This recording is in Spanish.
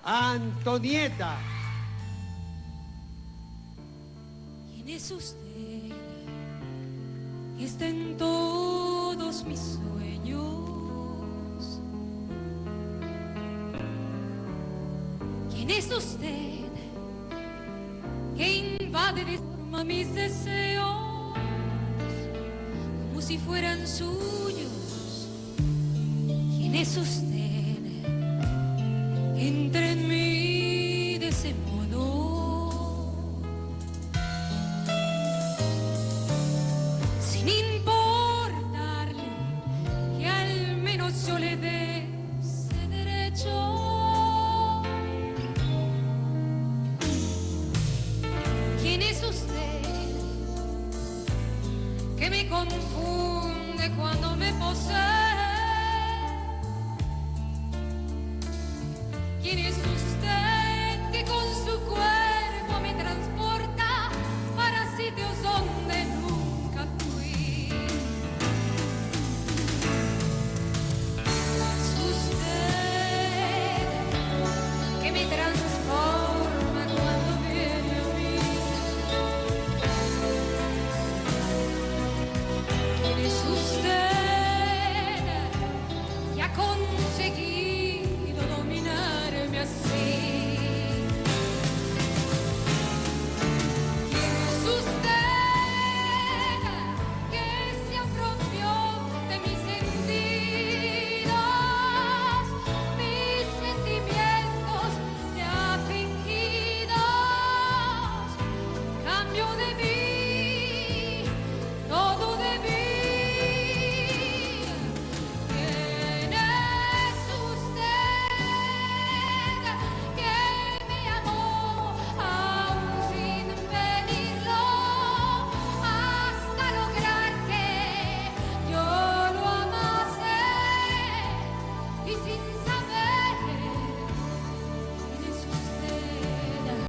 Antonieta. ¿Quién es usted? Está en todos mis sueños. ¿Quién es usted que invade de forma mis deseos como si fueran suyos? ¿Quién es usted? Entra en mí de ese modo, sin importarle que al menos yo le dé ese derecho. ¿Quién es usted que me confunde cuando me posee? ¿Quién es usted?